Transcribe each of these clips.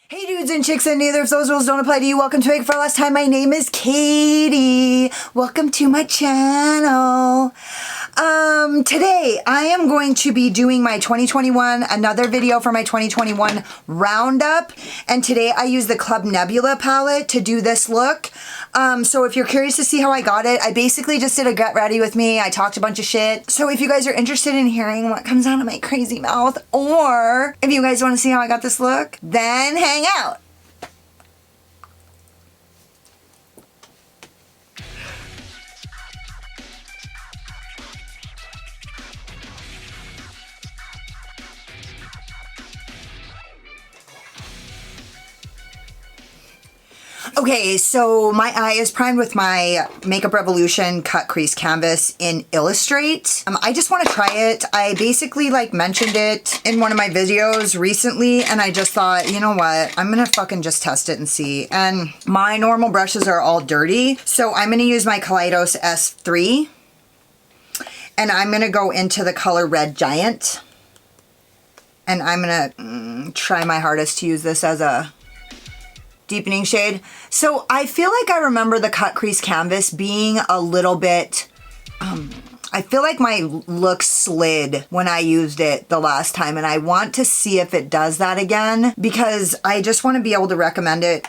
Hey dudes and chicks, and neither of those rules don't apply to you. Welcome to Make It For Last Time. My name is Katie. Welcome to my channel. Today I am going to be doing my 2021, another video for my 2021 roundup. And today I use the Club Nebula palette to do this look. So if you're curious to see how I got it, I basically just did a get ready with me. I talked a bunch of shit. So if you guys are interested in hearing what comes out of my crazy mouth, or if you guys want to see how I got this look, then hang out. Okay, so my eye is primed with my Makeup Revolution Cut Crease Canvas in Illustrate. I just want to try it. I basically mentioned it in one of my videos recently, and I just thought, you know what, I'm gonna fucking just test it and see. And my normal brushes are all dirty, so I'm gonna use my Kaleidos S3, and I'm gonna go into the color Red Giant, and I'm gonna try my hardest to use this as a deepening shade. So I feel like I remember the Cut Crease Canvas being a little bit, I feel like my look slid when I used it the last time, and I want to see if it does that again, because I just want to be able to recommend it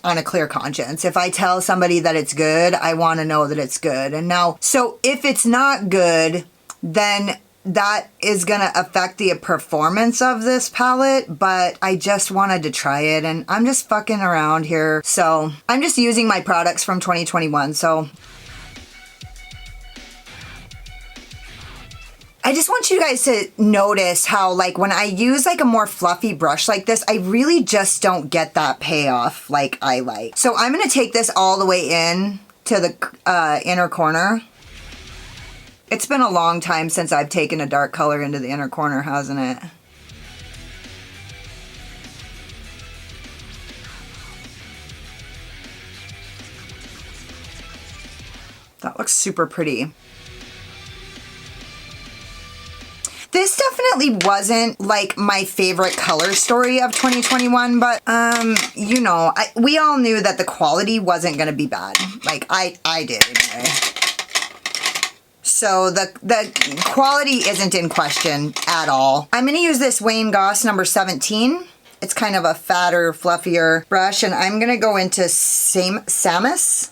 on a clear conscience. If I tell somebody that it's good, I want to know that it's good. And now, so if it's not good, then that is gonna affect the performance of this palette, but I just wanted to try it, and I'm just fucking around here. So I'm just using my products from 2021. So I just want you guys to notice how when I use a more fluffy brush like this, I really just don't get that payoff like I like. So I'm gonna take this all the way in to the inner corner. It's been a long time since I've taken a dark color into the inner corner, hasn't it? That looks super pretty. This definitely wasn't my favorite color story of 2021, but you know, we all knew that the quality wasn't gonna be bad. I did anyway. So the quality isn't in question at all. I'm gonna use this Wayne Goss number 17. It's kind of a fatter, fluffier brush, and I'm gonna go into Samus.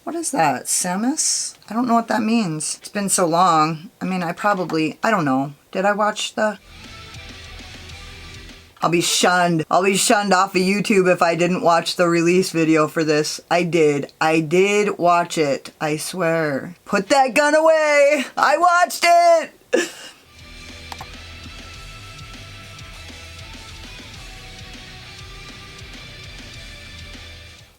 What is that, Samus? I don't know what that means. It's been so long. I mean, I don't know. Did I watch the... I'll be shunned. I'll be shunned off of YouTube if I didn't watch the release video for this. I did. I did watch it. I swear. Put that gun away. I watched it.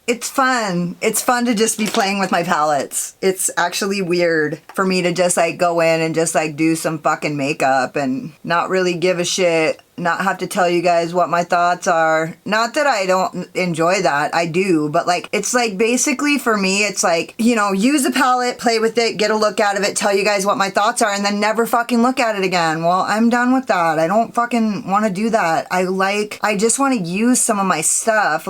It's fun. It's fun to just be playing with my palettes. It's actually weird for me to just go in and just do some fucking makeup and not really give a shit, not have to tell you guys what my thoughts are. Not that I don't enjoy that, I do, but it's basically for me, it's you know, use a palette, play with it, get a look out of it, tell you guys what my thoughts are, and then never fucking look at it again. Well, I'm done with that. I don't fucking want to do that. I just want to use some of my stuff.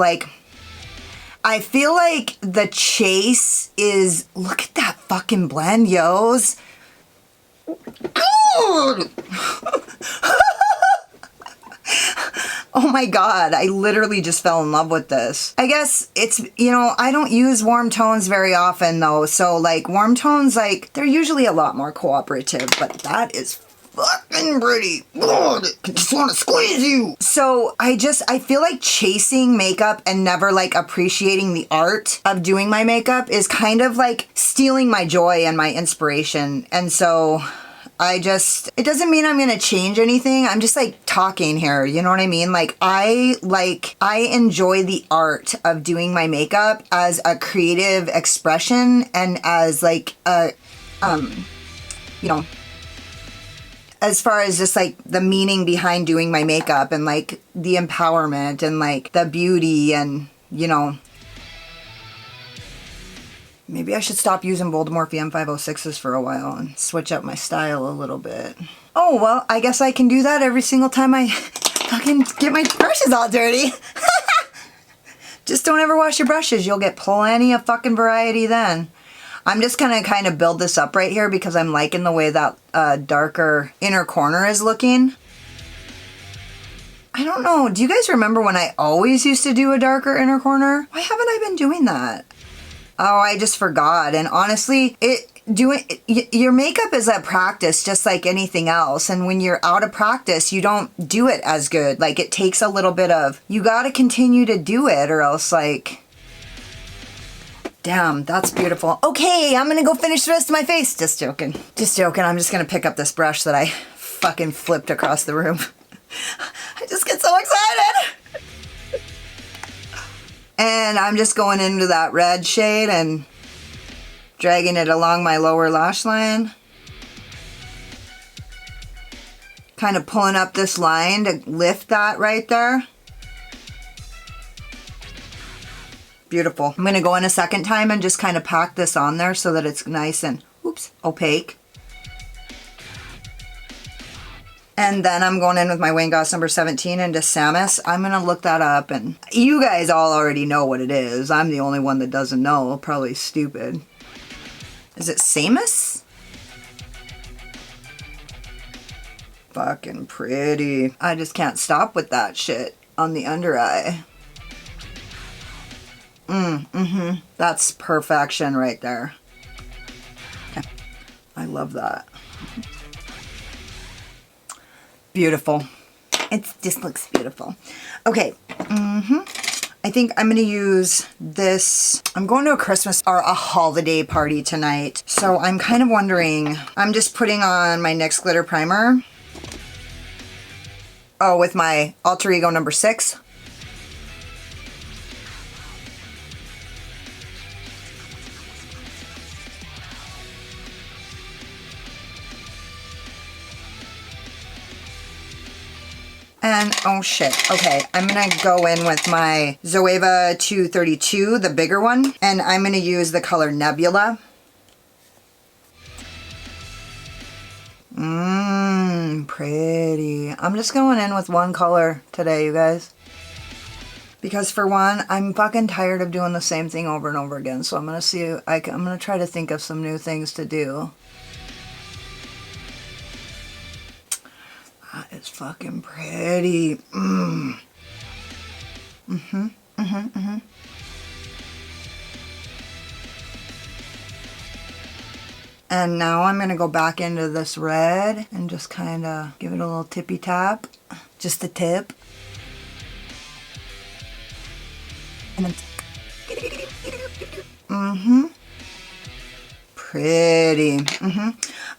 I feel like the chase is, look at that fucking blend, yos. God. Oh my God, I literally just fell in love with this. I guess it's, you know, I don't use warm tones very often though. So warm tones, they're usually a lot more cooperative, but that is fucking pretty. God, I just want to squeeze you. So I feel like chasing makeup and never appreciating the art of doing my makeup is kind of stealing my joy and my inspiration. And so it doesn't mean I'm gonna change anything. I'm just talking here, you know what I mean? I enjoy the art of doing my makeup as a creative expression and as you know, as far as just the meaning behind doing my makeup and the empowerment and the beauty, and you know, maybe I should stop using bold MORPHE M506s for a while and switch up my style a little bit. Oh, well, I guess I can do that every single time I fucking get my brushes all dirty. Just don't ever wash your brushes. You'll get plenty of fucking variety then. I'm just gonna kind of build this up right here because I'm liking the way that darker inner corner is looking. I don't know, do you guys remember when I always used to do a darker inner corner? Why haven't I been doing that? Oh, I just forgot. And honestly, your makeup is a practice just like anything else. And when you're out of practice, you don't do it as good. Like, it takes a little bit of, you gotta continue to do it or else like, damn, that's beautiful. Okay, I'm gonna go finish the rest of my face. Just joking. Just joking. I'm just gonna pick up this brush that I fucking flipped across the room. I just get so excited. And I'm just going into that red shade and dragging it along my lower lash line. Kind of pulling up this line to lift that right there. Beautiful. I'm going to go in a second time and just kind of pack this on there so that it's nice and, oops, opaque. And then I'm going in with my Wayne Goss number 17 into Samus. I'm going to look that up, and you guys all already know what it is. I'm the only one that doesn't know. Probably stupid. Is it Samus? Fucking pretty. I just can't stop with that shit on the under eye. That's perfection right there. Okay. I love that. Beautiful. It just looks beautiful. Okay. I think I'm going to use this. I'm going to a Christmas or a holiday party tonight. So I'm kind of wondering, I'm just putting on my NYX glitter primer. Oh, with my Alter Ego number 6. And, oh shit, okay, I'm gonna go in with my ZOEVA 232, the bigger one, and I'm gonna use the color Nebula. Pretty. I'm just going in with one color today, you guys. Because for one, I'm fucking tired of doing the same thing over and over again, so I'm gonna see, I'm gonna try to think of some new things to do. It's fucking pretty. And now I'm gonna go back into this red and just kind of give it a little tippy tap. Just a tip. And then pretty.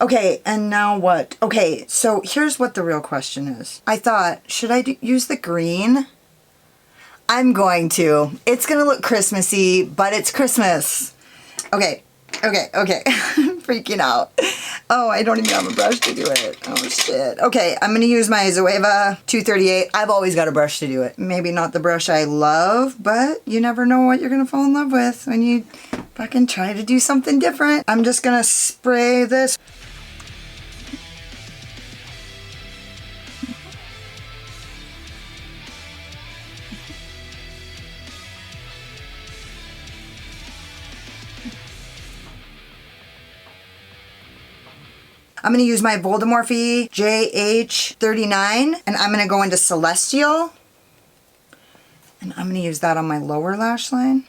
Okay, and now what? Okay, so here's what the real question is. I thought, should I use the green? I'm going to. It's gonna look Christmassy, but it's Christmas. Okay. I'm freaking out. Oh, I don't even have a brush to do it. Oh, shit. Okay, I'm gonna use my ZOEVA 238. I've always got a brush to do it. Maybe not the brush I love, but you never know what you're gonna fall in love with when you fucking try to do something different. I'm just gonna spray this. I'm going to use my MORPHE JH39, and I'm going to go into Celestial. And I'm going to use that on my lower lash line.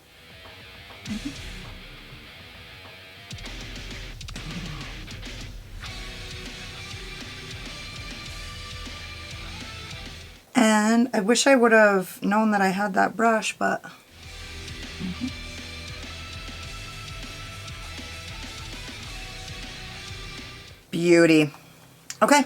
And I wish I would have known that I had that brush, but... Beauty. Okay.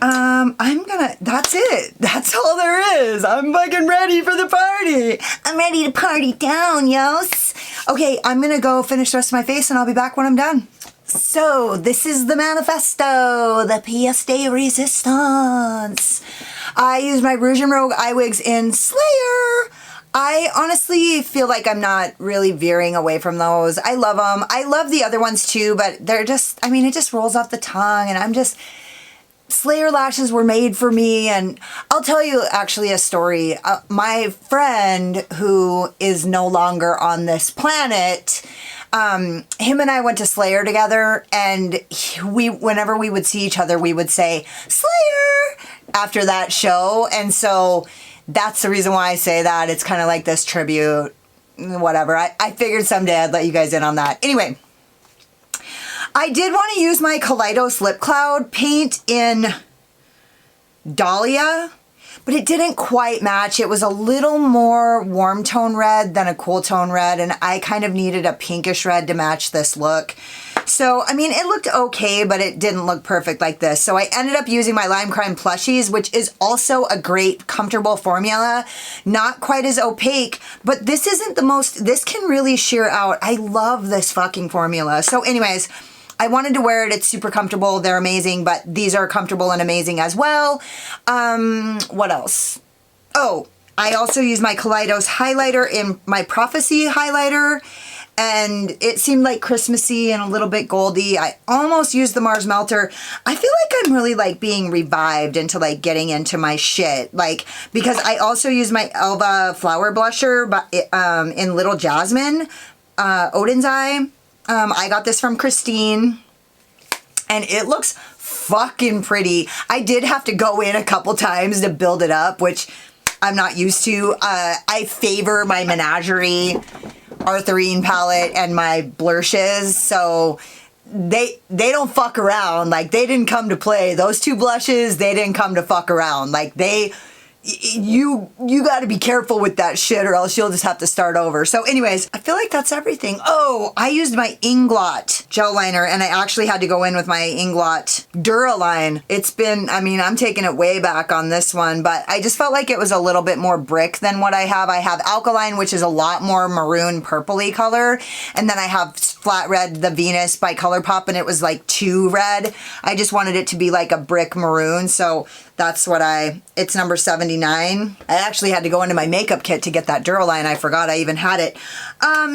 That's it. That's all there is. I'm fucking ready for the party. I'm ready to party down, yos. Okay, I'm gonna go finish the rest of my face and I'll be back when I'm done. So, this is the manifesto, the pièce de résistance. I use my Rouge and Rogue eye wigs in Slayer. I honestly feel like I'm not really veering away from those. I love them. I love the other ones too, but they're just, I mean, it just rolls off the tongue and Slayer lashes were made for me. And I'll tell you actually a story. My friend who is no longer on this planet, him and I went to Slayer together, and whenever we would see each other, we would say Slayer after that show. And so that's the reason why I say that. It's kind of like this tribute, whatever. I figured someday I'd let you guys in on that. Anyway, I did want to use my Kaleidos Lip Cloud paint in Dahlia, but it didn't quite match. It was a little more warm tone red than a cool tone red, and I kind of needed a pinkish red to match this look. So, I mean, it looked okay, but it didn't look perfect like this. So I ended up using my Lime Crime Plushies, which is also a great, comfortable formula. Not quite as opaque, but this isn't the most, this can really sheer out. I love this fucking formula. So anyways, I wanted to wear it. It's super comfortable. They're amazing, but these are comfortable and amazing as well. What else? Oh, I also use my Kaleidos highlighter in my Prophecy highlighter, and it seemed like Christmassy and a little bit goldy. I almost used the Mars Melter. I feel like I'm really like being revived into like getting into my shit. Like, because I also use my Elva Flower Blusher in Little Jasmine, Odin's Eye. I got this from Christine, and it looks fucking pretty. I did have to go in a couple times to build it up, which I'm not used to. I favor my Menagerie Arthurine palette and my blushes, so they don't fuck around. Like, they didn't come to play. Those two blushes, they didn't come to fuck around. Like, you got to be careful with that shit, or else you'll just have to start over. So anyways, I feel like that's everything. Oh, I used my Inglot gel liner, and I actually had to go in with my Inglot Duraline. It's been, I mean, I'm taking it way back on this one, but I just felt like it was a little bit more brick than what I have. I have Alkaline, which is a lot more maroon purpley color, and then I have Flat Red, the Venus by ColourPop, and it was like too red. I just wanted it to be like a brick maroon, so that's what it's number 79. I actually had to go into my makeup kit to get that Duraline. I forgot I even had it.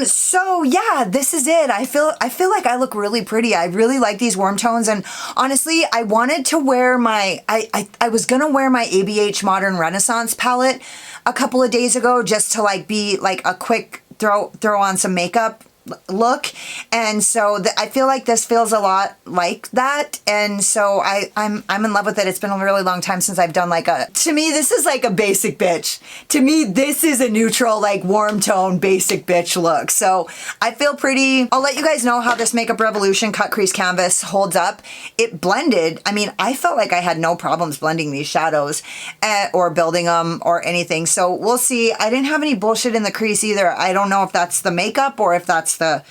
So yeah, this is it. I feel like I look really pretty. I really like these warm tones, and honestly, I wanted to wear my, I was gonna wear my ABH Modern Renaissance palette a couple of days ago just to like be like a quick throw on some makeup look, and so I feel like this feels a lot like that, and so I'm in love with it. It's been a really long time since I've done like to me this is like a basic bitch. To me this is a neutral, like warm tone basic bitch look. So I feel pretty. I'll let you guys know how this Makeup Revolution cut crease canvas holds up. It blended, I mean, I felt like I had no problems blending these shadows or building them or anything, so we'll see. I didn't have any bullshit in the crease either. I don't know if that's the makeup or if that's the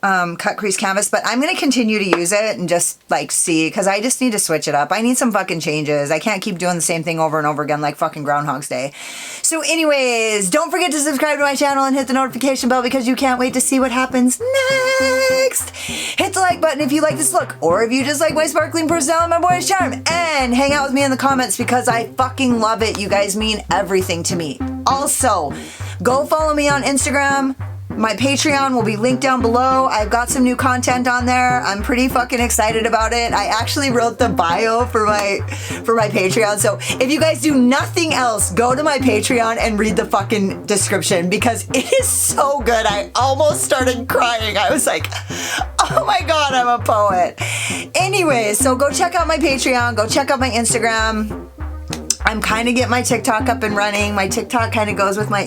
cut crease canvas, but I'm going to continue to use it and just like see, because I just need to switch it up. I need some fucking changes. I can't keep doing the same thing over and over again like fucking Groundhog's Day. So anyways, don't forget to subscribe to my channel and hit the notification bell, because you can't wait to see what happens next. Hit the like button if you like this look, or if you just like my sparkling personality, my boyish charm, and hang out with me in the comments, because I fucking love it. You guys mean everything to me. Also, go follow me on Instagram. My Patreon will be linked down below. I've got some new content on there. I'm pretty fucking excited about it. I actually wrote the bio for my Patreon. So if you guys do nothing else, go to my Patreon and read the fucking description, because it is so good. I almost started crying. I was like, oh my God, I'm a poet. Anyway, so go check out my Patreon. Go check out my Instagram. I'm kind of getting my TikTok up and running. My TikTok kind of goes with my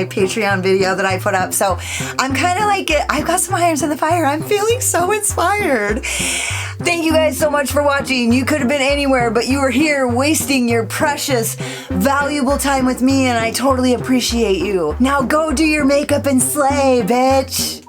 Patreon video that I put up. So I'm kind of like, I've got some irons in the fire. I'm feeling so inspired. Thank you guys so much for watching. You could have been anywhere, but you were here wasting your precious, valuable time with me, and I totally appreciate you. Now go do your makeup and slay, bitch.